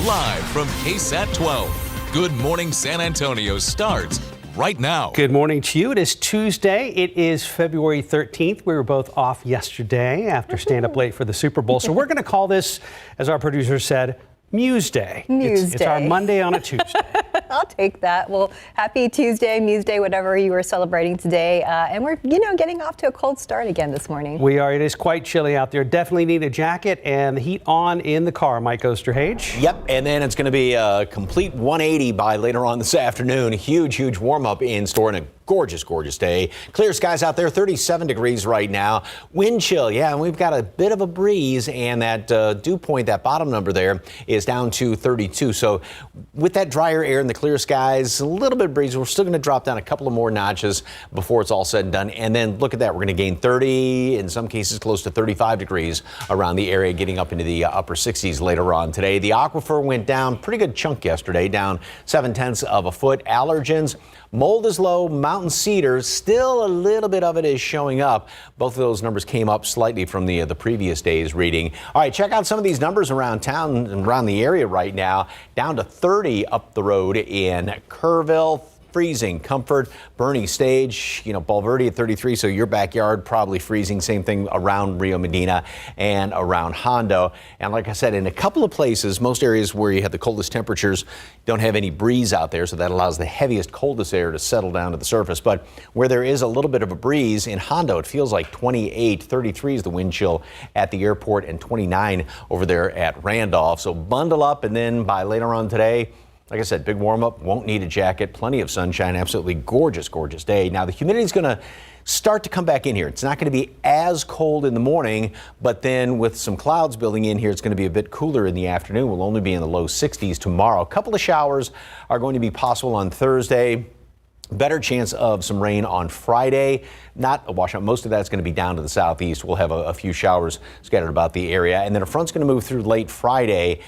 Live from KSAT 12. Good Morning San Antonio starts right now. Good morning to you. It is Tuesday. It is February 13th. We were both off yesterday after staying up late for the Super Bowl. So we're going to call this, as our producer said, Muse Day. It's our Monday on a Tuesday. I'll take that. Well, happy Tuesday, Muse Day, whatever you were celebrating today. And we're, getting off to a cold start again this morning. We are. It is quite chilly out there. Definitely need a jacket and the heat on in the car, Mike Osterhage. Yep, and then it's going to be a complete 180 by later on this afternoon. Huge warm-up in store and a gorgeous day. Clear skies out there, 37 degrees right now. Wind chill, yeah, and we've got a bit of a breeze, and that dew point, that bottom number there, is down to 32. So with that drier air and the clear skies, a little bit of breeze, we're still going to drop down a couple of more notches before it's all said and done. And then look at that, we're going to gain 30, in some cases close to 35 degrees around the area, getting up into the upper 60s later on today. The aquifer went down pretty good chunk yesterday, down 0.7 of a foot. Allergens, mold is low, mountain cedars, still a little bit of it is showing up. Both of those numbers came up slightly from the previous day's reading. All right, check out some of these numbers around town and around the area right now. Down to 30 up the road in Kerrville. Freezing. Comfort, Bernie Stage, Bulverde at 33, so your backyard probably freezing. Same thing around Rio Medina and around Hondo. And like I said, in a couple of places, most areas where you have the coldest temperatures don't have any breeze out there, so that allows the heaviest, coldest air to settle down to the surface. But where there is a little bit of a breeze, in Hondo, it feels like 28, 33 is the wind chill at the airport, and 29 over there at Randolph. So bundle up, and then by later on today, like I said, big warm up, won't need a jacket, plenty of sunshine, absolutely gorgeous day. Now the humidity is going to start to come back in here. It's not going to be as cold in the morning, but then with some clouds building in here, it's going to be a bit cooler in the afternoon. We'll only be in the low 60s tomorrow. A couple of showers are going to be possible on Thursday. Better chance of some rain on Friday. Not a washout. Most of that's going to be down to the southeast. We'll have a few showers scattered about the area. And then a front's going to move through late Friday.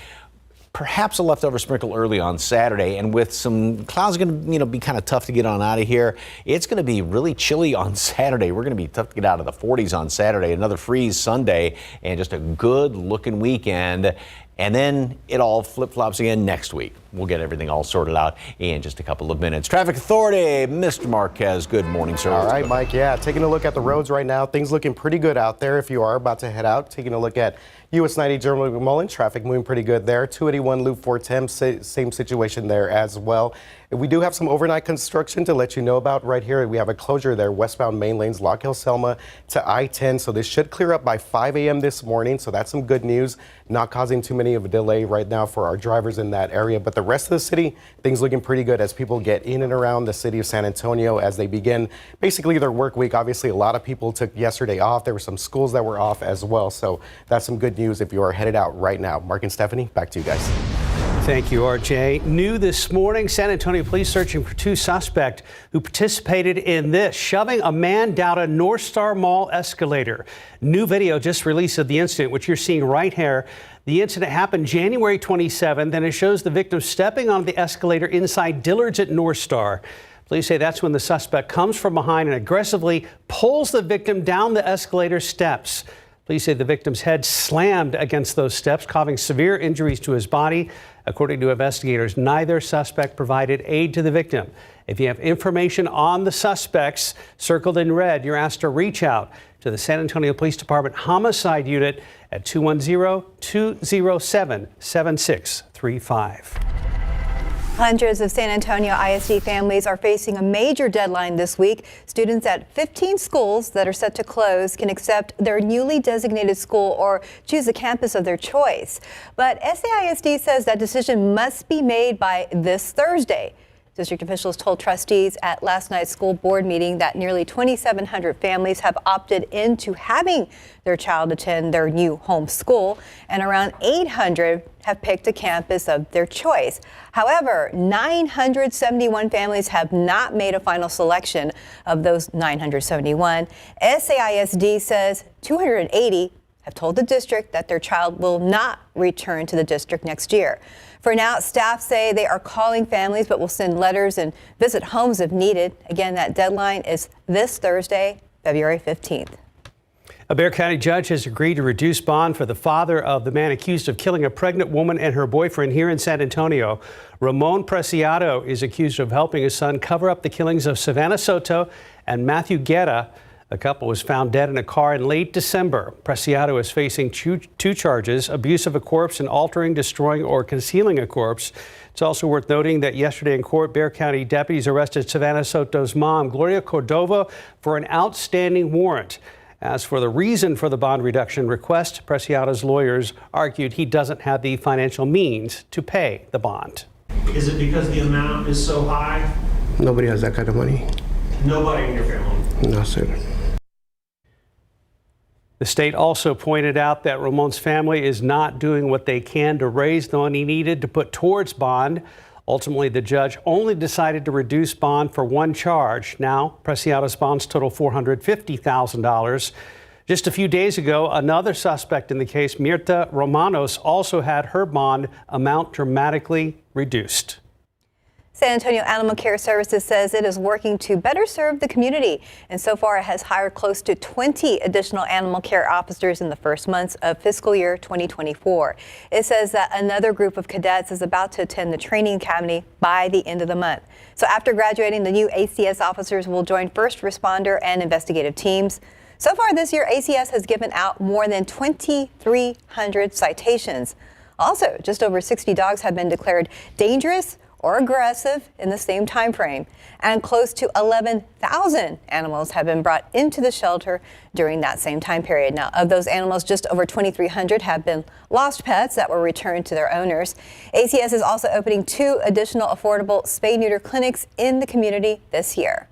Perhaps a leftover sprinkle early on Saturday, and with some clouds going to be kind of tough to get on out of here. It's going to be really chilly on Saturday. We're going to be tough to get out of the 40s on Saturday. Another freeze Sunday, and just a good looking weekend. And then it all flip-flops again next week. We'll get everything all sorted out in just a couple of minutes. Traffic Authority, Mr. Marquez, good morning, sir. All right, Mike, taking a look at the roads right now. Things looking pretty good out there if you are about to head out. Taking a look at US 90 German McMullen, traffic moving pretty good there. 281 Loop 410, same situation there as well. We do have some overnight construction to let you know about right here. We have a closure there, westbound main lanes, Lock Hill, Selma to I-10. So this should clear up by 5 a.m. this morning. So that's some good news. Not causing too many of a delay right now for our drivers in that area. But the rest of the city, things looking pretty good as people get in and around the city of San Antonio as they begin basically their work week. Obviously, a lot of people took yesterday off. There were some schools that were off as well. So that's some good news if you are headed out right now. Mark and Stephanie, back to you guys. Thank you, RJ. New this morning, San Antonio police searching for two suspects who participated in this, shoving a man down a North Star Mall escalator. New video just released of the incident, which you're seeing right here. The incident happened January 27th, and it shows the victim stepping on the escalator inside Dillard's at North Star. Police say that's when the suspect comes from behind and aggressively pulls the victim down the escalator steps. Police say the victim's head slammed against those steps, causing severe injuries to his body. According to investigators, neither suspect provided aid to the victim. If you have information on the suspects circled in red, you're asked to reach out to the San Antonio Police Department Homicide Unit at 210-207-7635. Hundreds of San Antonio ISD families are facing a major deadline this week. Students at 15 schools that are set to close can accept their newly designated school or choose a campus of their choice. But SAISD says that decision must be made by this Thursday. District officials told trustees at last night's school board meeting that nearly 2,700 families have opted into having their child attend their new home school, and around 800 have picked a campus of their choice. However, 971 families have not made a final selection. Of those 971, SAISD says 280 have told the district that their child will not return to the district next year. For now, staff say they are calling families, but will send letters and visit homes if needed. Again, that deadline is this Thursday, February 15th. A Bexar County judge has agreed to reduce bond for the father of the man accused of killing a pregnant woman and her boyfriend here in San Antonio. Ramon Preciado is accused of helping his son cover up the killings of Savannah Soto and Matthew Guerra. The couple was found dead in a car in late December. Preciado is facing two charges: abuse of a corpse and altering, destroying, or concealing a corpse. It's also worth noting that yesterday in court, Bexar County deputies arrested Savannah Soto's mom, Gloria Cordova, for an outstanding warrant. As for the reason for the bond reduction request, Preciado's lawyers argued he doesn't have the financial means to pay the bond. Is it because the amount is so high? Nobody has that kind of money. Nobody in your family? No, sir. The state also pointed out that Ramon's family is not doing what they can to raise the money needed to put towards bond. Ultimately, the judge only decided to reduce bond for one charge. Now, Preciado's bonds total $450,000. Just a few days ago, another suspect in the case, Mirta Romanos, also had her bond amount dramatically reduced. San Antonio Animal Care Services says it is working to better serve the community, and so far it has hired close to 20 additional animal care officers in the first months of fiscal year 2024. It says that another group of cadets is about to attend the training academy by the end of the month. So after graduating, the new ACS officers will join first responder and investigative teams. So far this year, ACS has given out more than 2,300 citations. Also, just over 60 dogs have been declared dangerous or aggressive in the same time frame, and close to 11,000 animals have been brought into the shelter during that same time period. Now, of those animals, just over 2,300 have been lost pets that were returned to their owners. ACS is also opening 2 additional affordable spay-neuter clinics in the community this year.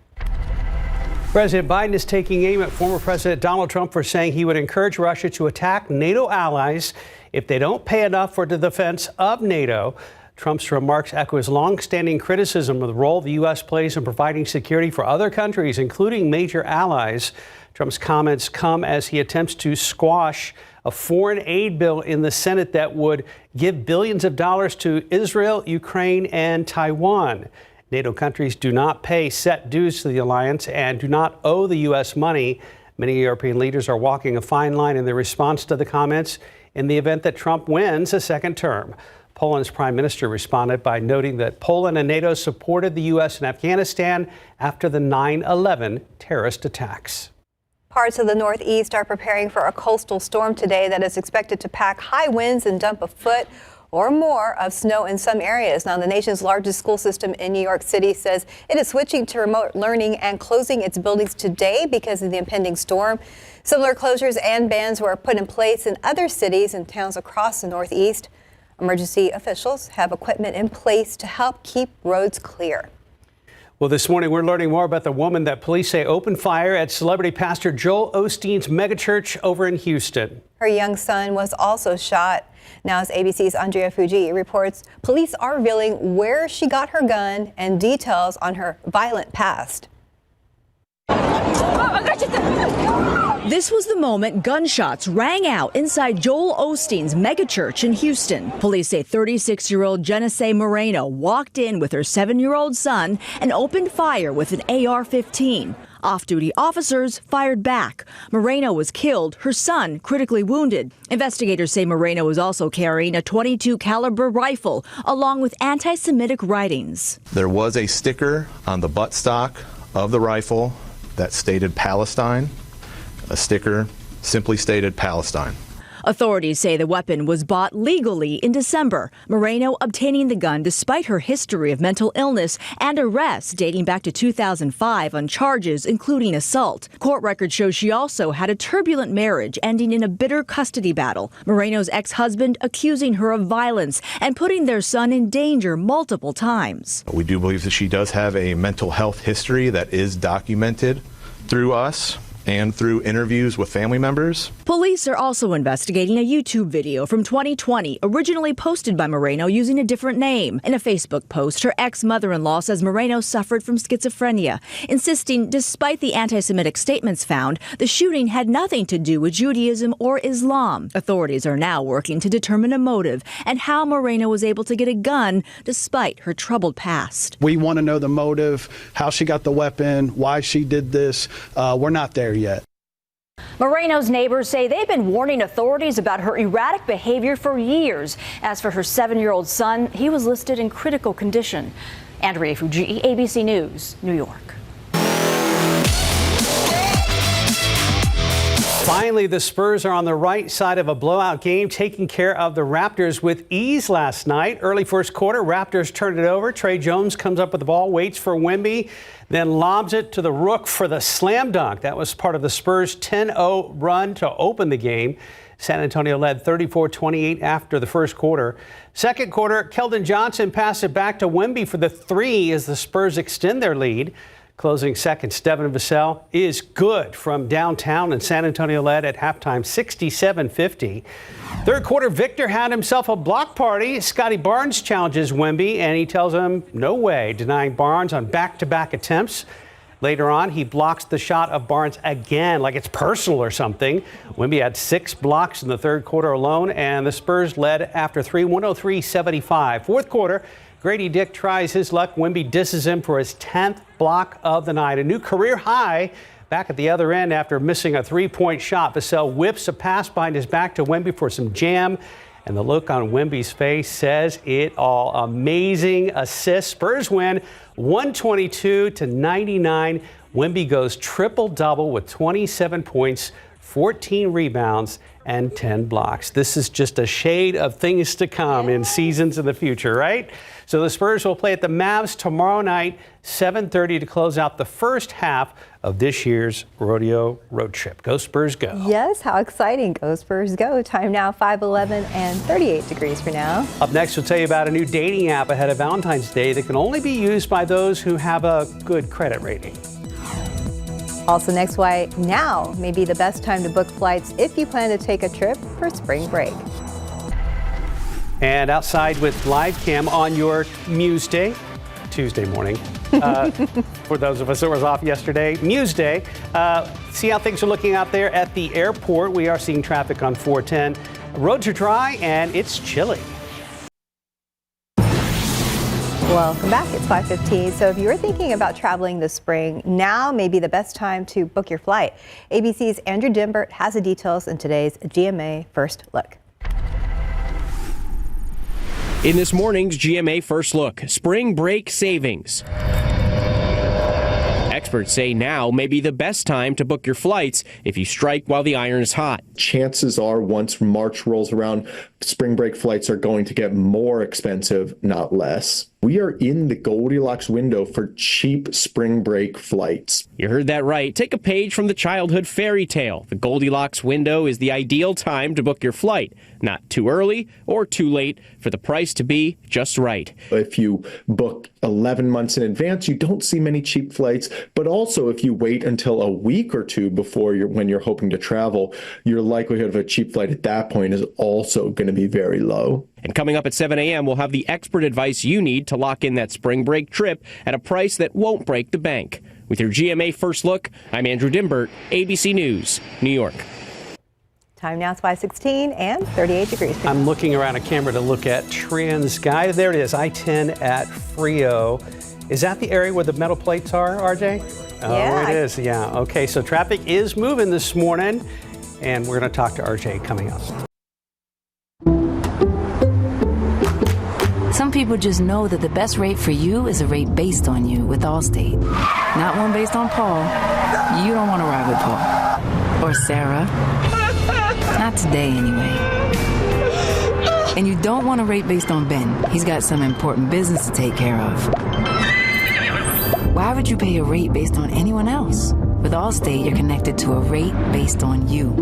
President Biden is taking aim at former President Donald Trump for saying he would encourage Russia to attack NATO allies if they don't pay enough for the defense of NATO. Trump's remarks echo his long-standing criticism of the role the U.S. plays in providing security for other countries, including major allies. Trump's comments come as he attempts to squash a foreign aid bill in the Senate that would give billions of dollars to Israel, Ukraine, and Taiwan. NATO countries do not pay set dues to the alliance and do not owe the U.S. money. Many European leaders are walking a fine line in their response to the comments in the event that Trump wins a second term. Poland's prime minister responded by noting that Poland and NATO supported the U.S. in Afghanistan after the 9/11 terrorist attacks. Parts of the Northeast are preparing for a coastal storm today that is expected to pack high winds and dump a foot or more of snow in some areas. Now, the nation's largest school system in New York City says it is switching to remote learning and closing its buildings today because of the impending storm. Similar closures and bans were put in place in other cities and towns across the Northeast. Emergency officials have equipment in place to help keep roads clear. Well, this morning we're learning more about the woman that police say opened fire at celebrity pastor Joel Osteen's megachurch over in Houston. Her young son was also shot. Now, as ABC's Andrea Fuji reports, police are revealing where she got her gun and details on her violent past. This was the moment gunshots rang out inside Joel Osteen's megachurch in Houston. Police say 36-year-old Genesee Moreno walked in with her 7-year-old son and opened fire with an AR-15. Off-duty officers fired back. Moreno was killed, her son critically wounded. Investigators say Moreno was also carrying a .22 caliber rifle along with anti-Semitic writings. There was a sticker on the buttstock of the rifle that stated Palestine. A sticker simply stated Palestine. Authorities say the weapon was bought legally in December, Moreno obtaining the gun despite her history of mental illness and arrests dating back to 2005 on charges including assault. Court records show she also had a turbulent marriage ending in a bitter custody battle. Moreno's ex-husband accusing her of violence and putting their son in danger multiple times. We do believe that she does have a mental health history that is documented through us and through interviews with family members. Police are also investigating a YouTube video from 2020, originally posted by Moreno using a different name. In a Facebook post, her ex-mother-in-law says Moreno suffered from schizophrenia, insisting despite the anti-Semitic statements found, the shooting had nothing to do with Judaism or Islam. Authorities are now working to determine a motive and how Moreno was able to get a gun despite her troubled past. We want to know the motive, how she got the weapon, why she did this. We're not there yet. Moreno's neighbors say they've been warning authorities about her erratic behavior for years. As for her 7-year-old son, he was listed in critical condition. Andrea Fuji, ABC News, New York. Finally, the Spurs are on the right side of a blowout game, taking care of the Raptors with ease last night. Early first quarter, Raptors turned it over. Trey Jones comes up with the ball, waits for Wemby, then lobs it to the Rook for the slam dunk. That was part of the Spurs' 10-0 run to open the game. San Antonio led 34-28 after the first quarter. Second quarter, Keldon Johnson passed it back to Wemby for the three as the Spurs extend their lead. Closing seconds, Devin Vassell is good from downtown, and San Antonio led at halftime 67-50. Third quarter, Victor had himself a block party. Scotty Barnes challenges Wemby, and he tells him no way, denying Barnes on back-to-back attempts. Later on, he blocks the shot of Barnes again, like it's personal or something. Wemby had 6 blocks in the third quarter alone, and the Spurs led after 3, 103-75. Fourth quarter, Grady Dick tries his luck. Wemby disses him for his 10th block of the night. A new career high back at the other end after missing a 3-point shot. Vassell whips a pass behind his back to Wemby for some jam. And the look on Wemby's face says it all. Amazing assist. Spurs win 122-99. Wemby goes triple-double with 27 points, 14 rebounds, and 10 blocks. This is just a shade of things to come in seasons in the future, right? So the Spurs will play at the Mavs tomorrow night, 7:30 to close out the first half of this year's rodeo road trip. Go Spurs, go. Yes, how exciting. Go Spurs, go. Time now 5:11 and 38 degrees for now. Up next, we'll tell you about a new dating app ahead of Valentine's Day that can only be used by those who have a good credit rating. Also next, why now may be the best time to book flights if you plan to take a trip for spring break. And outside with live cam on your Muse Day, Tuesday morning. For those of us that was off yesterday, Muse Day. See how things are looking out there at the airport. We are seeing traffic on 410. Roads are dry and it's chilly. Welcome back. It's 5:15. So if you're thinking about traveling this spring, now may be the best time to book your flight. ABC's Andrew Dimbert has the details in today's GMA First Look. In this morning's GMA First Look, spring break savings. Experts say now may be the best time to book your flights if you strike while the iron is hot. Chances are once March rolls around, spring break flights are going to get more expensive, not less. We are in the Goldilocks window for cheap spring break flights. You heard that right. Take a page from the childhood fairy tale. The Goldilocks window is the ideal time to book your flight. Not too early or too late for the price to be just right. If you book 11 months in advance, you don't see many cheap flights. But also if you wait until a week or two before when you're hoping to travel, your likelihood of a cheap flight at that point is also going to be very low. And coming up at 7 a.m., we'll have the expert advice you need to lock in that spring break trip at a price that won't break the bank. With your GMA First Look, I'm Andrew Dimbert, ABC News, New York. Time now is 5:16 and 38 degrees. I'm looking around a camera to look at TransGuide. There it is, I-10 at Frio. Is that the area where the metal plates are, RJ? Yeah. Oh, it is, yeah. Okay, so traffic is moving this morning, and we're going to talk to RJ coming up. Some people just know that the best rate for you is a rate based on you with Allstate. Not one based on Paul. You don't want to ride with Paul. Or Sarah. Not today, anyway. And you don't want a rate based on Ben. He's got some important business to take care of. Why would you pay a rate based on anyone else? With Allstate, you're connected to a rate based on you.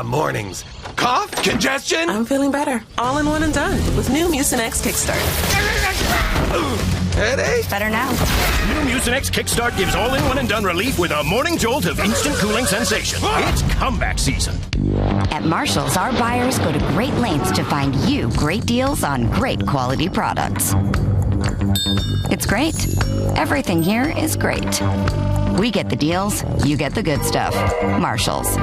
Mornings. Cough? Congestion? I'm feeling better. All in one and done with new Mucinex Kickstart. Headache? Better now. New Mucinex Kickstart gives all-in-one and done relief with a morning jolt of instant cooling sensation. It's comeback season. At Marshall's, our buyers go to great lengths to find you great deals on great quality products. It's great. Everything here is great. We get the deals, you get the good stuff. Marshall's.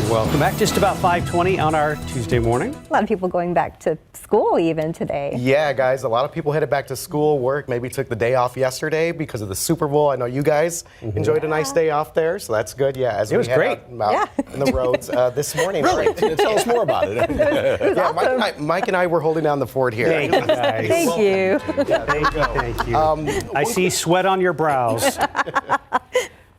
Welcome back. Just about 5:20 on our Tuesday morning. A lot of people going back to school even today. Yeah, guys, a lot of people headed back to school, work, maybe took the day off yesterday because of the Super Bowl. I know you guys enjoyed a nice day off there, so that's good. Yeah, as it was great. Out in the roads this morning. Really? Tell us more about it. Yeah, awesome. Mike and I were holding down the fort here. Thank you, guys. Thank you. Yeah, there you go. Thank you. I see sweat on your brows.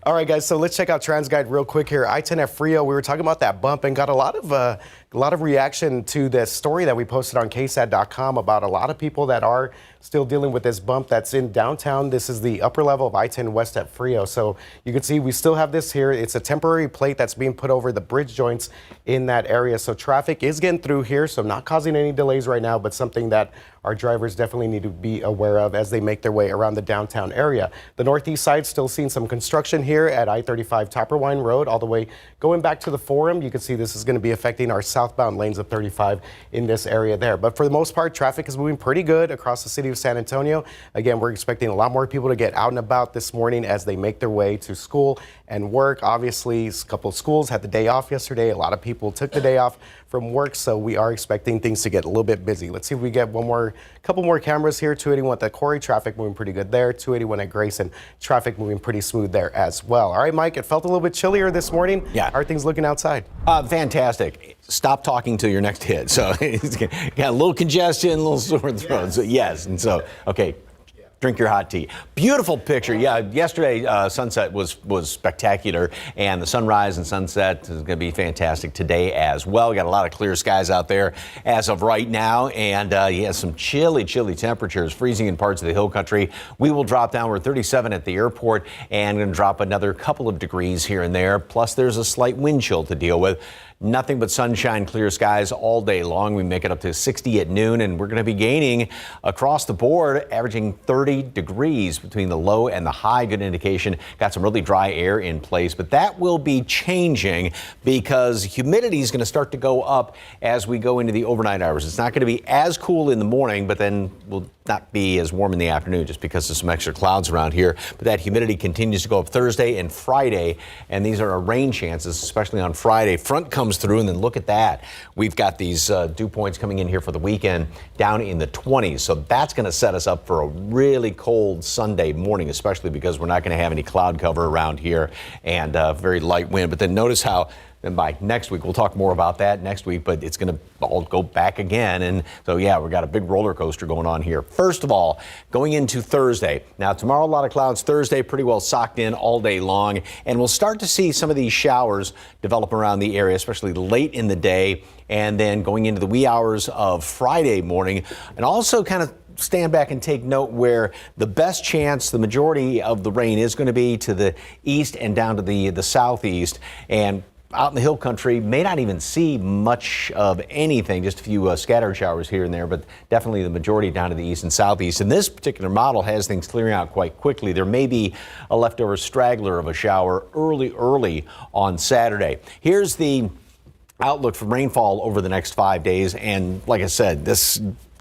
All right, guys, so let's check out TransGuide real quick here. I-10 at Frio, we were talking about that bump and got a lot of reaction to the story that we posted on KSAT.com about a lot of people that are still dealing with this bump that's in downtown. This is the upper level of I-10 west at Frio. So you can see we still have this here. It's a temporary plate that's being put over the bridge joints in that area. So traffic is getting through here, so not causing any delays right now, but something that our drivers definitely need to be aware of as they make their way around the downtown area. The northeast side still seeing some construction here at I-35 Topperwine Road all the way going back to the Forum. You can see this is going to be affecting our southbound lanes of 35 in this area there. But for the most part, traffic is moving pretty good across the city of San Antonio. Again, we're expecting a lot more people to get out and about this morning as they make their way to school and work. Obviously, a couple of schools had the day off yesterday. A lot of people took the day off from work, so we are expecting things to get a little bit busy. Let's see if we get couple more cameras here. 281 at Corey, traffic moving pretty good there. 281 at Grayson, traffic moving pretty smooth there as well. All right, Mike, it felt a little bit chillier this morning. Yeah. How are things looking outside? Fantastic. Stop talking till your next hit. So got a little congestion, a little sore throat. Yes. So yes, and so okay. Drink your hot tea. Beautiful picture. Yeah, yesterday sunset was spectacular, and the sunrise and sunset is going to be fantastic today as well. We got a lot of clear skies out there as of right now, and some chilly temperatures, freezing in parts of the hill country. We will drop down. We're 37 at the airport, and going to drop another couple of degrees here and there. Plus, there's a slight wind chill to deal with. Nothing but sunshine, clear skies all day long. We make it up to 60 at noon, and we're going to be gaining across the board, averaging 30 degrees between the low and the high. Good indication. Got some really dry air in place, but that will be changing because humidity is going to start to go up as we go into the overnight hours. It's not going to be as cool in the morning, but then will not be as warm in the afternoon just because of some extra clouds around here. But that humidity continues to go up Thursday and Friday, and these are our rain chances, especially on Friday. Front comes through, and then look at that. We've got these dew points coming in here for the weekend down in the 20s. So that's going to set us up for a really cold Sunday morning, especially because we're not going to have any cloud cover around here and very light wind. But then notice how then by next week, we'll talk more about that next week, but it's going to all go back again. And so, yeah, we've got a big roller coaster going on here. First of all, going into Thursday. Now, tomorrow, a lot of clouds. Thursday, pretty well socked in all day long. And we'll start to see some of these showers develop around the area, especially late in the day. And then going into the wee hours of Friday morning. And also kind of stand back and take note where the best chance, the majority of the rain is going to be to the east and down to the southeast. And out in the hill country, may not even see much of anything, just a few scattered showers here and there, but definitely the majority down to the east and southeast. And this particular model has things clearing out quite quickly. There may be a leftover straggler of a shower early on Saturday. Here's the outlook for rainfall over the next 5 days. And like I said, this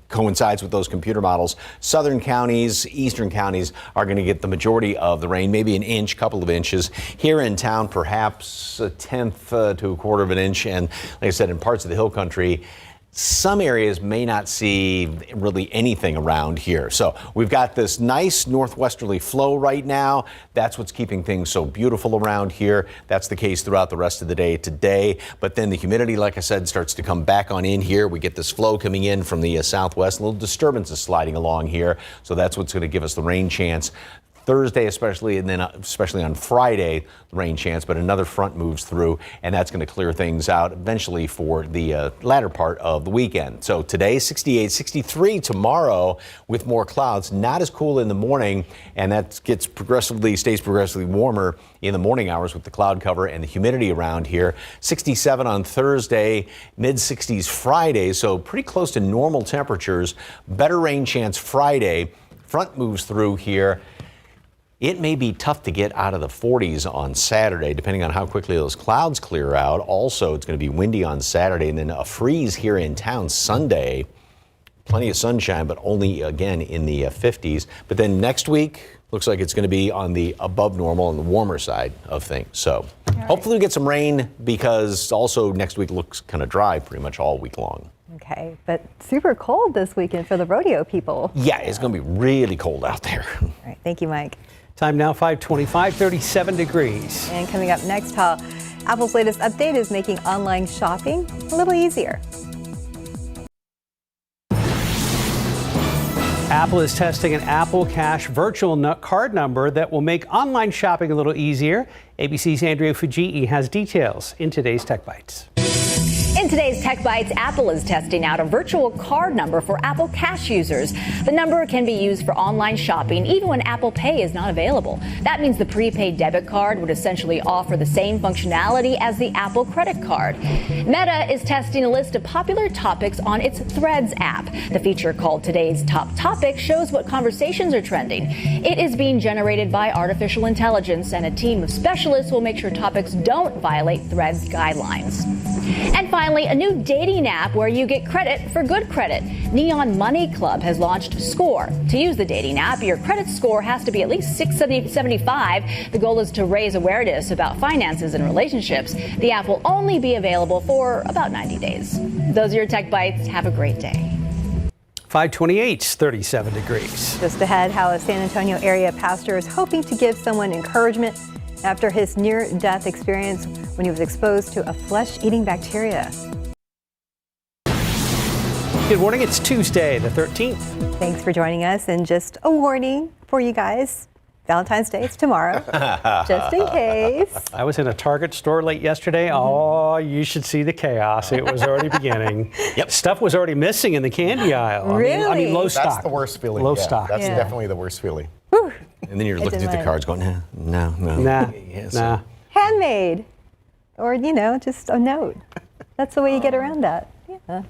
coincides with those computer models. Southern counties, eastern counties are going to get the majority of the rain, maybe an inch, couple of inches. Here in town, perhaps a tenth to a quarter of an inch. And like I said, in parts of the hill country, some areas may not see really anything around here. So we've got this nice northwesterly flow right now. That's what's keeping things so beautiful around here. That's the case throughout the rest of the day today. But then the humidity, like I said, starts to come back on in here. We get this flow coming in from the southwest. A little disturbance is sliding along here. So that's what's going to give us the rain chance Thursday especially, and then especially on Friday, rain chance, but another front moves through, and that's going to clear things out eventually for the latter part of the weekend. So today, 68, 63 tomorrow with more clouds, not as cool in the morning, and that stays progressively warmer in the morning hours with the cloud cover and the humidity around here. 67 on Thursday, mid-60s Friday, so pretty close to normal temperatures. Better rain chance Friday. Front moves through here. It may be tough to get out of the 40s on Saturday, depending on how quickly those clouds clear out. Also, it's going to be windy on Saturday, and then a freeze here in town Sunday. Plenty of sunshine, but only, again, in the 50s. But then next week, looks like it's going to be on the above normal and the warmer side of things. So Hopefully we get some rain, because also next week looks kind of dry pretty much all week long. Okay, but super cold this weekend for the rodeo people. Yeah, it's going to be really cold out there. All right, thank you, Mike. Time now 5:25, 37 degrees. And coming up next, how Apple's latest update is making online shopping a little easier. Apple is testing an Apple Cash virtual card number that will make online shopping a little easier. ABC's Andrea Fujii has details in today's Tech Bites. In today's Tech Bites, Apple is testing out a virtual card number for Apple Cash users. The number can be used for online shopping even when Apple Pay is not available. That means the prepaid debit card would essentially offer the same functionality as the Apple credit card. Meta is testing a list of popular topics on its Threads app. The feature, called Today's Top Topic, shows what conversations are trending. It is being generated by artificial intelligence, and a team of specialists will make sure topics don't violate Threads guidelines. And finally, a new dating app where you get credit for good credit. Neon Money Club has launched Score. To use the dating app, your credit score has to be at least 675. The goal is to raise awareness about finances and relationships. The app will only be available for about 90 days. Those are your Tech Bites. Have a great day. 5:28, 37 degrees. Just ahead, how a San Antonio area pastor is hoping to give someone encouragement after his near-death experience when he was exposed to a flesh-eating bacteria. Good morning. It's Tuesday, the 13th. Thanks for joining us. And just a warning for you guys, Valentine's Day is tomorrow, just in case. I was in a Target store late yesterday. Oh, you should see the chaos. It was already beginning. Yep. Stuff was already missing in the candy aisle. Really? I mean, low stock. That's the worst feeling. Low yeah, stock. That's definitely the worst feeling. Whew. And then you're looking through the cards going, no. Nah. Handmade, or, just a note. That's the way you get around that. Yeah.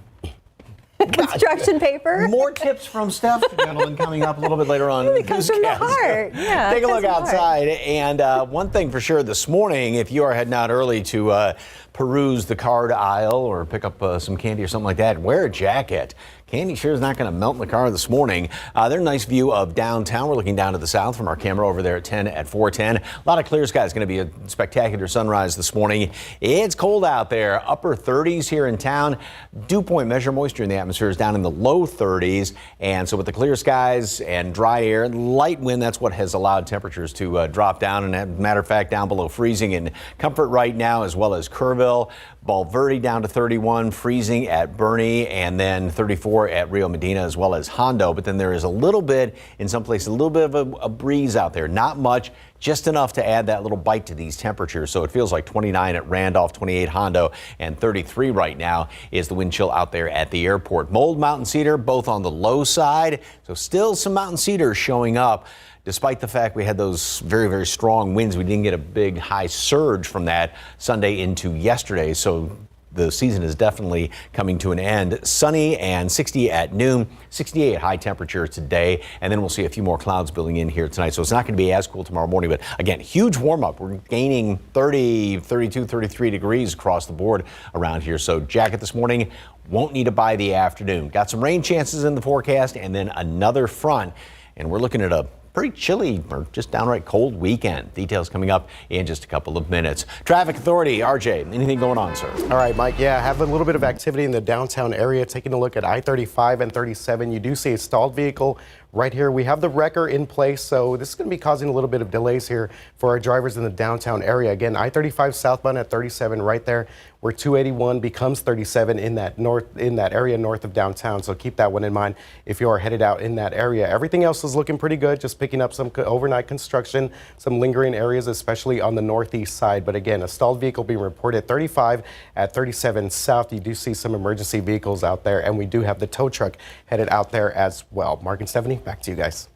Construction paper. More tips from Steph, gentlemen, coming up a little bit later on. It comes from the heart. Yeah. Take a look outside. And one thing for sure this morning, if you are heading out early to peruse the card aisle or pick up some candy or something like that, wear a jacket. Candy sure is not going to melt in the car this morning. There's a nice view of downtown. We're looking down to the south from our camera over there at 410. A lot of clear skies. Going to be a spectacular sunrise this morning. It's cold out there. Upper 30s here in town. Dew point measure moisture in the atmosphere is down in the low 30s. And so with the clear skies and dry air and light wind, that's what has allowed temperatures to drop down. And as a matter of fact, down below freezing in Comfort right now, as well as Kerrville. Valverde down to 31, freezing at Bernie, and then 34 at Rio Medina, as well as Hondo. But then there is a little bit, in some places, a little bit of a breeze out there. Not much, just enough to add that little bite to these temperatures. So it feels like 29 at Randolph, 28 Hondo, and 33 right now is the wind chill out there at the airport. Mold, mountain cedar, both on the low side. So still some mountain cedars showing up. Despite the fact we had those very, very strong winds, we didn't get a big high surge from that Sunday into yesterday. So the season is definitely coming to an end. Sunny and 60 at noon, 68 high temperature today. And then we'll see a few more clouds building in here tonight. So it's not going to be as cool tomorrow morning. But again, huge warm up. We're gaining 30, 32, 33 degrees across the board around here. So jacket this morning. Won't need it by the afternoon. Got some rain chances in the forecast and then another front. And we're looking at a pretty chilly or just downright cold weekend. Details coming up in just a couple of minutes. Traffic Authority, RJ, anything going on, sir? All right, Mike. Yeah, have a little bit of activity in the downtown area. Taking a look at I-35 and 37, you do see a stalled vehicle right here. We have the wrecker in place, so this is going to be causing a little bit of delays here for our drivers in the downtown area. Again, I-35 southbound at 37 right there, where 281 becomes 37 in that area north of downtown. So keep that one in mind if you are headed out in that area. Everything else is looking pretty good. Just picking up some overnight construction, some lingering areas, especially on the northeast side. But again, a stalled vehicle being reported 35 at 37 south. You do see some emergency vehicles out there, and we do have the tow truck headed out there as well. Mark and Stephanie, back to you guys.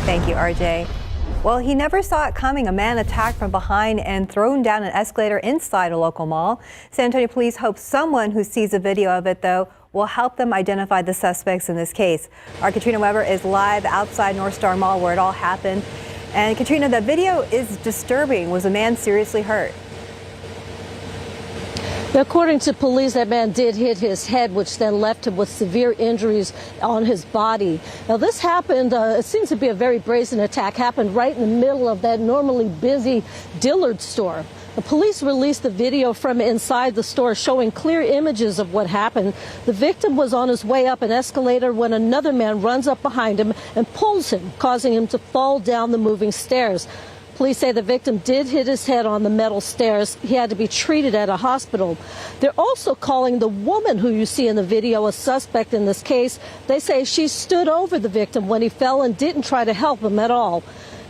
Thank you, RJ. Well, he never saw it coming. A man attacked from behind and thrown down an escalator inside a local mall. San Antonio police hope someone who sees a video of it, though, will help them identify the suspects in this case. Our Katrina Weber is live outside North Star Mall where it all happened. And Katrina, the video is disturbing. Was a man seriously hurt? According to police, that man did hit his head, which then left him with severe injuries on his body. Now, this happened, it seems to be a very brazen attack, happened right in the middle of that normally busy Dillard store. The police released the video from inside the store showing clear images of what happened. The victim was on his way up an escalator when another man runs up behind him and pulls him, causing him to fall down the moving stairs. Police say the victim did hit his head on the metal stairs. He had to be treated at a hospital. They're also calling the woman who you see in the video a suspect in this case. They say she stood over the victim when he fell and didn't try to help him at all.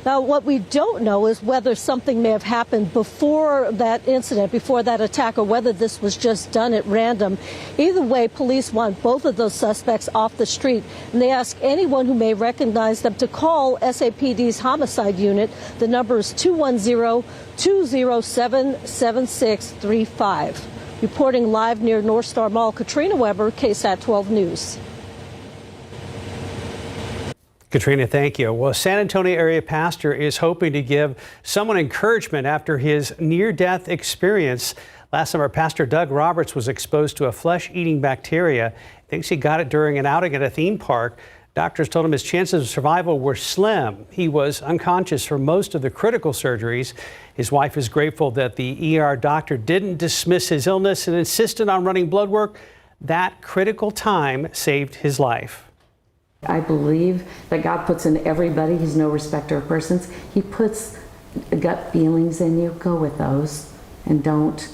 Now, what we don't know is whether something may have happened before that incident, before that attack, or whether this was just done at random. Either way, police want both of those suspects off the street, and they ask anyone who may recognize them to call SAPD's homicide unit. The number is 210-207-7635. Reporting live near North Star Mall, Katrina Weber, KSAT 12 News. Katrina, thank you. Well, San Antonio area pastor is hoping to give someone encouragement after his near-death experience. Last summer, Pastor Doug Roberts was exposed to a flesh-eating bacteria. He thinks he got it during an outing at a theme park. Doctors told him his chances of survival were slim. He was unconscious for most of the critical surgeries. His wife is grateful that the ER doctor didn't dismiss his illness and insisted on running blood work. That critical time saved his life. I believe that God puts in everybody, He's no respecter of persons. He puts gut feelings in you. Go with those and don't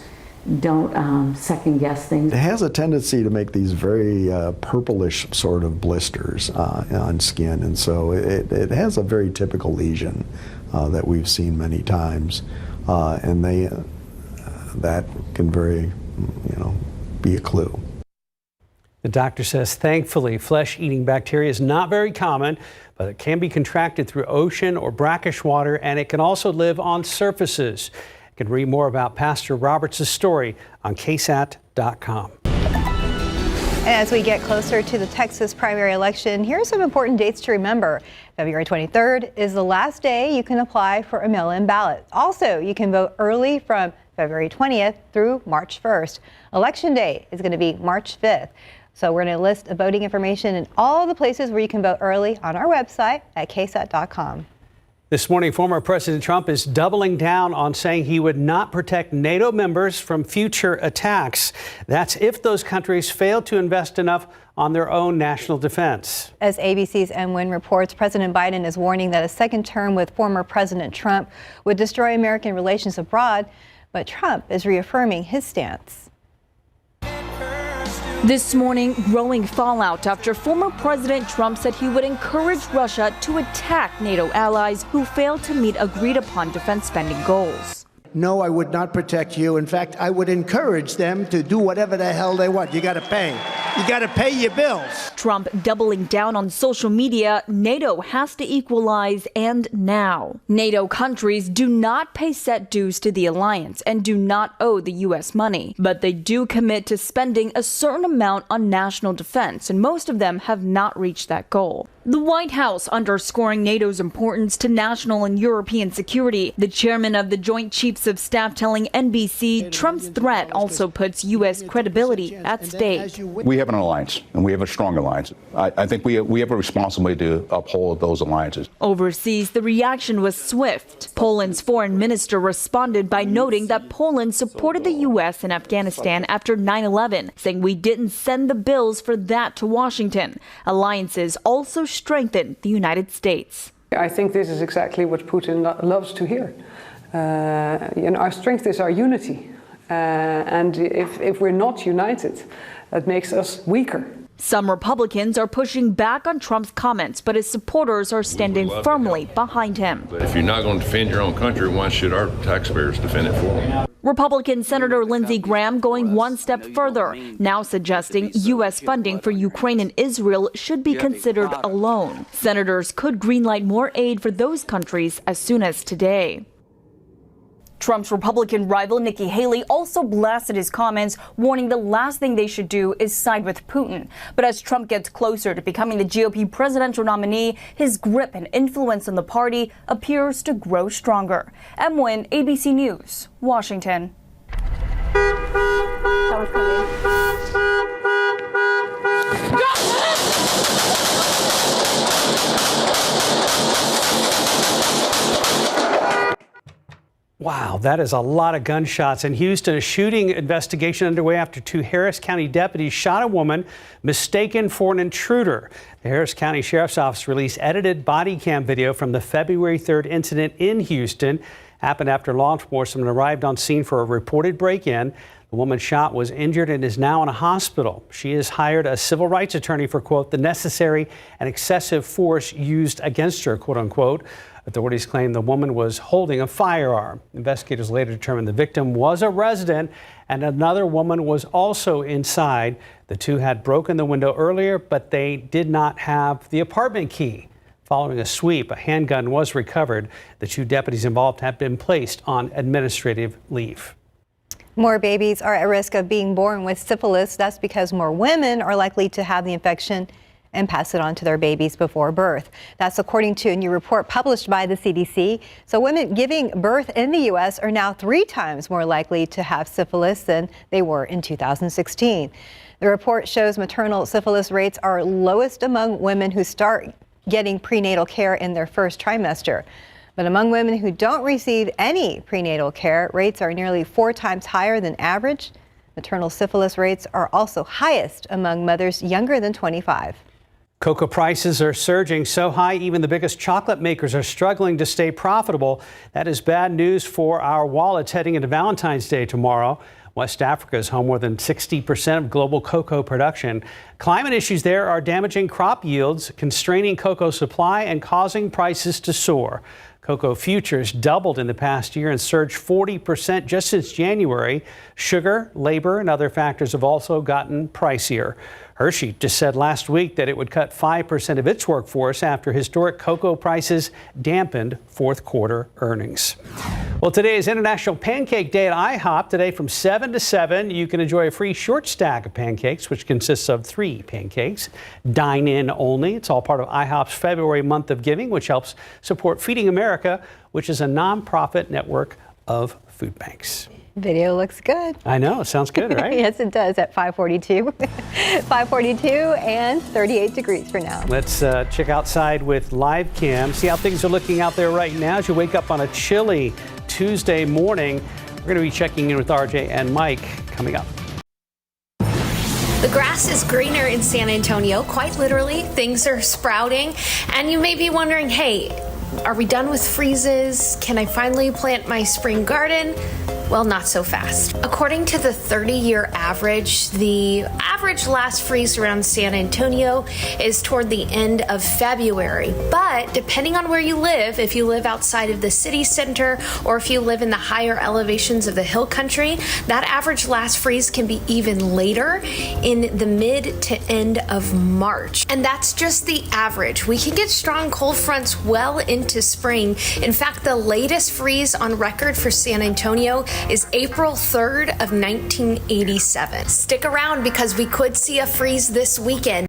second guess things. It has a tendency to make these very purplish sort of blisters on skin, and so it has a very typical lesion that we've seen many times, and that can be a clue. The doctor says, thankfully, flesh-eating bacteria is not very common, but it can be contracted through ocean or brackish water, and it can also live on surfaces. You can read more about Pastor Roberts' story on KSAT.com. And as we get closer to the Texas primary election, here are some important dates to remember. February 23rd is the last day you can apply for a mail-in ballot. Also, you can vote early from February 20th through March 1st. Election day is going to be March 5th. So we're going to list voting information in all the places where you can vote early on our website at KSAT.com. This morning, former President Trump is doubling down on saying he would not protect NATO members from future attacks. That's if those countries fail to invest enough on their own national defense. As ABC's Wynn reports, President Biden is warning that a second term with former President Trump would destroy American relations abroad, but Trump is reaffirming his stance. This morning, growing fallout after former President Trump said he would encourage Russia to attack NATO allies who fail to meet agreed-upon defense spending goals. No, I would not protect you. In fact, I would encourage them to do whatever the hell they want. You got to pay. You got to pay your bills. Trump doubling down on social media. NATO has to equalize, and now. NATO countries do not pay set dues to the alliance and do not owe the U.S. money, but they do commit to spending a certain amount on national defense, and most of them have not reached that goal. The White House underscoring NATO's importance to national and European security. The chairman of the Joint Chiefs of Staff telling NBC Trump's threat also puts U.S. credibility at stake. We have an alliance, and we have a strong alliance. I think we have a responsibility to uphold those alliances. Overseas, the reaction was swift. Poland's foreign minister responded by noting that Poland supported the U.S. in Afghanistan after 9/11, saying we didn't send the bills for that to Washington. Alliances also strengthen the United States. I think this is exactly what Putin loves to hear. Our strength is our unity. And if we're not united, that makes us weaker. Some Republicans are pushing back on Trump's comments, but his supporters are standing firmly behind him. If you're not going to defend your own country, why should our taxpayers defend it for them? Republican Senator Lindsey Graham going one step further, now suggesting U.S. funding for Ukraine and Israel should be considered alone. Senators could greenlight more aid for those countries as soon as today. Trump's Republican rival Nikki Haley also blasted his comments, warning the last thing they should do is side with Putin. But as Trump gets closer to becoming the GOP presidential nominee, his grip and influence on the party appears to grow stronger. Wynn, ABC News, Washington. Wow, That is a lot of gunshots. In Houston, a shooting investigation underway after 2 Harris County deputies shot a woman mistaken for an intruder. The Harris County Sheriff's Office released edited body cam video from the February 3rd incident in Houston. Happened after law enforcement arrived on scene for a reported break-in. The woman shot was injured and is now in a hospital. She has hired a civil rights attorney for, quote, the necessary and excessive force used against her, quote unquote. Authorities claim the woman was holding a firearm. Investigators later determined the victim was a resident and another woman was also inside. The two had broken the window earlier, but they did not have the apartment key. Following a sweep, a handgun was recovered. The 2 deputies involved have been placed on administrative leave. More babies are at risk of being born with syphilis. That's because more women are likely to have the infection and pass it on to their babies before birth. That's according to a new report published by the CDC. So women giving birth in the U.S. are now 3 times more likely to have syphilis than they were in 2016. The report shows maternal syphilis rates are lowest among women who start getting prenatal care in their first trimester. But among women who don't receive any prenatal care, rates are nearly 4 times higher than average. Maternal syphilis rates are also highest among mothers younger than 25. Cocoa prices are surging so high, even the biggest chocolate makers are struggling to stay profitable. That is bad news for our wallets heading into Valentine's Day tomorrow. West Africa is home more than 60% of global cocoa production. Climate issues there are damaging crop yields, constraining cocoa supply, and causing prices to soar. Cocoa futures doubled in the past year and surged 40% just since January. Sugar, labor, and other factors have also gotten pricier. Hershey just said last week that it would cut 5% of its workforce after historic cocoa prices dampened fourth quarter earnings. Well, today is International Pancake Day at IHOP. Today from 7 to 7, you can enjoy a free short stack of pancakes, which consists of 3 pancakes. Dine in only. It's all part of IHOP's February month of giving, which helps support Feeding America, which is a nonprofit network of food banks. Video looks good. I know, it sounds good, right? Yes, it does at 542. 542 and 38 degrees for now. Let's check outside with live cam. See how things are looking out there right now as you wake up on a chilly Tuesday morning. We're going to be checking in with RJ and Mike coming up. The grass is greener in San Antonio, quite literally. Things are sprouting. And you may be wondering, hey, are we done with freezes? Can I finally plant my spring garden? Well, not so fast. According to the 30-year average, the average last freeze around San Antonio is toward the end of February. But depending on where you live, if you live outside of the city center or if you live in the higher elevations of the hill country, that average last freeze can be even later in the mid to end of March. And that's just the average. We can get strong cold fronts well into spring. In fact, the latest freeze on record for San Antonio is April 3rd of 1987. Stick around because we could see a freeze this weekend.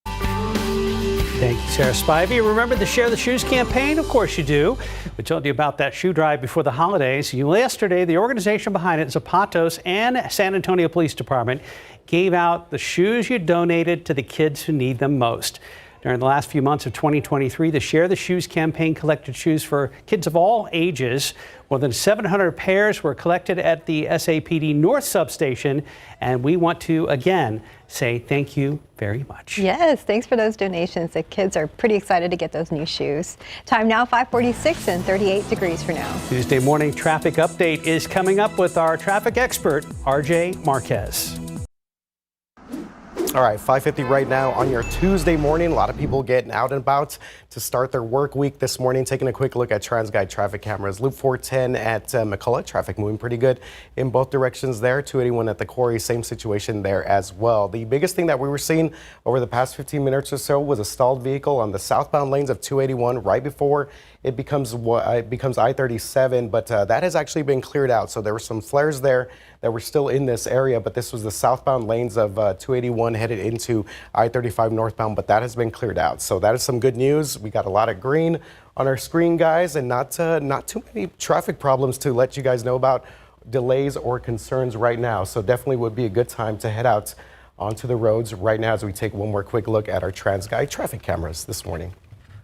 Thank you, Sarah Spivey. Remember the Share the Shoes campaign? Of course you do. We told you about that shoe drive before the holidays. Yesterday, the organization behind it, Zapatos and San Antonio Police Department, gave out the shoes you donated to the kids who need them most. During the last few months of 2023, the Share the Shoes campaign collected shoes for kids of all ages. More than 700 pairs were collected at the SAPD North substation, and we want to, again, say thank you very much. Yes, thanks for those donations. The kids are pretty excited to get those new shoes. Time now, 546 and 38 degrees for now. Tuesday morning traffic update is coming up with our traffic expert, RJ Marquez. All right, 5:50 right now on your Tuesday morning. A lot of people getting out and about to start their work week this morning. Taking a quick look at TransGuide traffic cameras. Loop 410 at McCullough, traffic moving pretty good in both directions there. 281 at the Quarry, same situation there as well. The biggest thing that we were seeing over the past 15 minutes or so was a stalled vehicle on the southbound lanes of 281 right before it becomes I-37, but that has actually been cleared out. So there were some flares there that were still in this area, but this was the southbound lanes of 281 headed into I-35 northbound, but that has been cleared out. So that is some good news. We got a lot of green on our screen, guys, and not too many traffic problems to let you guys know about delays or concerns right now. So definitely would be a good time to head out onto the roads right now as we take one more quick look at our TransGuide traffic cameras this morning.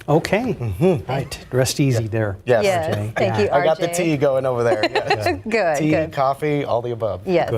Okay. Right. Rest easy there. Yes. Yes. Thank you, RJ. I got the tea going over there. Yes. Good. Tea, Good. coffee, all the above. Yes.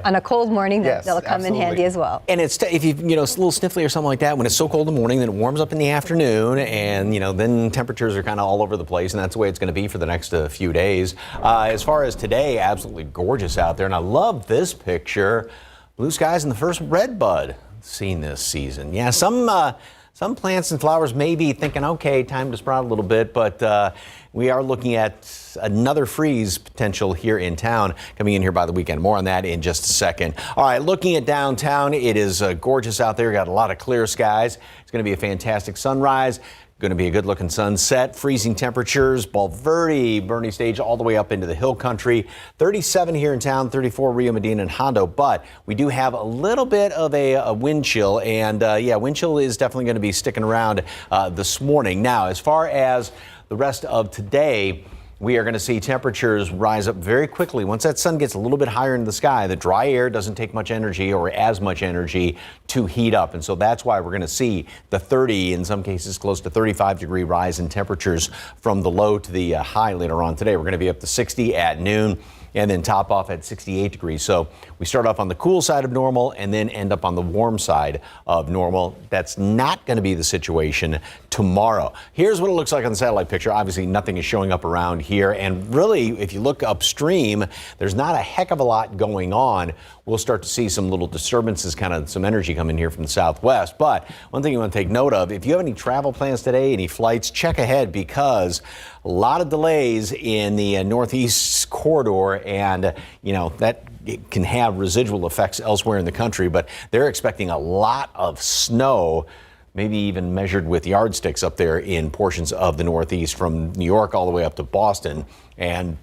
On a cold morning, that'll come in handy as well. And it's if it's a little sniffly or something like that, when it's so cold in the morning, then it warms up in the afternoon, and then temperatures are kind of all over the place, and that's the way it's going to be for the next few days. As far as today, absolutely gorgeous out there, and I love this picture. Blue skies and the first red bud seen this season. Yeah, some plants and flowers may be thinking, okay, time to sprout a little bit, but we are looking at another freeze potential here in town coming in here by the weekend. More on that in just a second. All right, looking at downtown, it is gorgeous out there. Got a lot of clear skies. It's going to be a fantastic sunrise. Going to be a good-looking sunset. Freezing temperatures, Bulverde, Bernie Stage, all the way up into the hill country. 37 here in town, 34 Rio Medina and Hondo. But we do have a little bit of a wind chill, and wind chill is definitely going to be sticking around this morning. Now, as far as the rest of today, we are going to see temperatures rise up very quickly. Once that sun gets a little bit higher in the sky, the dry air doesn't take much energy or as much energy to heat up. And so that's why we're going to see the 30, in some cases close to 35-degree rise in temperatures from the low to the high later on today. We're going to be up to 60 at noon and then top off at 68 degrees. So we start off on the cool side of normal and then end up on the warm side of normal. That's not going to be the situation tomorrow. Here's what it looks like on the satellite picture. Obviously, nothing is showing up around here. And really, if you look upstream, there's not a heck of a lot going on. We'll start to see some little disturbances, kind of some energy come in here from the southwest. But one thing you want to take note of, if you have any travel plans today, any flights, check ahead, because a lot of delays in the northeast corridor, and that it can have residual effects elsewhere in the country. But they're expecting a lot of snow, maybe even measured with yardsticks up there in portions of the Northeast from New York all the way up to Boston. And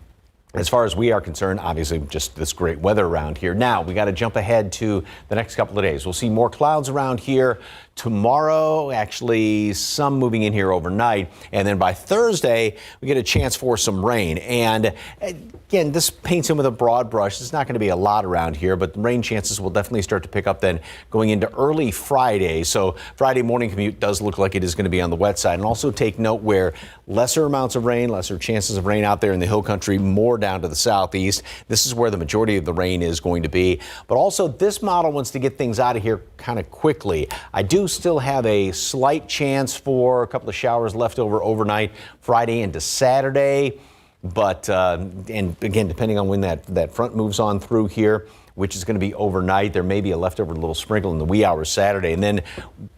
as far as we are concerned, obviously just this great weather around here. Now, we got to jump ahead to the next couple of days. We'll see more clouds around here tomorrow, actually some moving in here overnight. And then by Thursday, we get a chance for some rain. And again, this paints in with a broad brush. It's not going to be a lot around here, but the rain chances will definitely start to pick up then going into early Friday. So Friday morning commute does look like it is going to be on the wet side. And also take note where lesser amounts of rain, lesser chances of rain out there in the hill country, more down to the southeast. This is where the majority of the rain is going to be. But also this model wants to get things out of here kind of quickly. I do still have a slight chance for a couple of showers left over overnight Friday into Saturday. But and again, depending on when that front moves on through here, which is going to be overnight, there may be a leftover little sprinkle in the wee hours Saturday. And then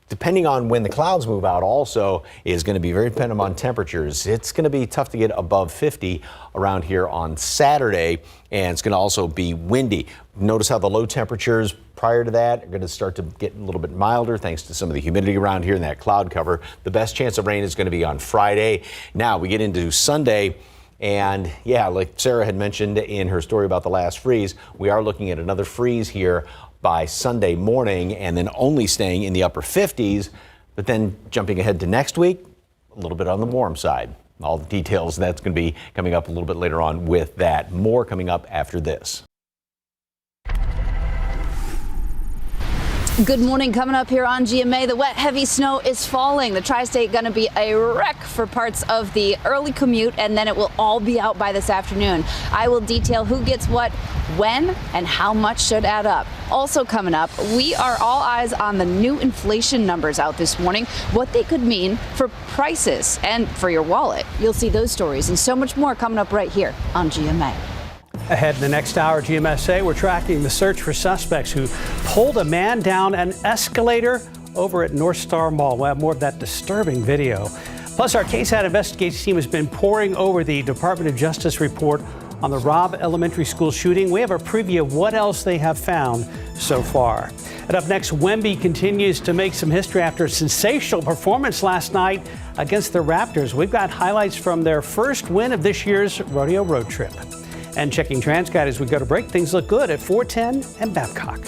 depending on when the clouds move out also is going to be very dependent on temperatures. It's going to be tough to get above 50 around here on Saturday, and it's going to also be windy. Notice how the low temperatures prior to that are going to start to get a little bit milder thanks to some of the humidity around here and that cloud cover. The best chance of rain is going to be on Friday. Now we get into Sunday. And yeah, like Sarah had mentioned in her story about the last freeze, we are looking at another freeze here by Sunday morning, and then only staying in the upper 50s. But then jumping ahead to next week, a little bit on the warm side. All the details, that's going to be coming up a little bit later on with that. More coming up after this. Good morning. Coming up here on GMA, the wet, heavy snow is falling. The tri-state going to be a wreck for parts of the early commute, and then it will all be out by this afternoon. I will detail who gets what, when, and how much should add up. Also coming up, we are all eyes on the new inflation numbers out this morning, what they could mean for prices and for your wallet. You'll see those stories and so much more coming up right here on GMA. Ahead in the next hour, GMSA, we're tracking the search for suspects who pulled a man down an escalator over at North Star Mall. We'll have more of that disturbing video. Plus, our KSAT investigations team has been poring over the Department of Justice report on the Robb Elementary School shooting. We have a preview of what else they have found so far. And up next, Wemby continues to make some history after a sensational performance last night against the Raptors. We've got highlights from their first win of this year's rodeo road trip. And checking TransGuide as we go to break, things look good at 410 and Babcock.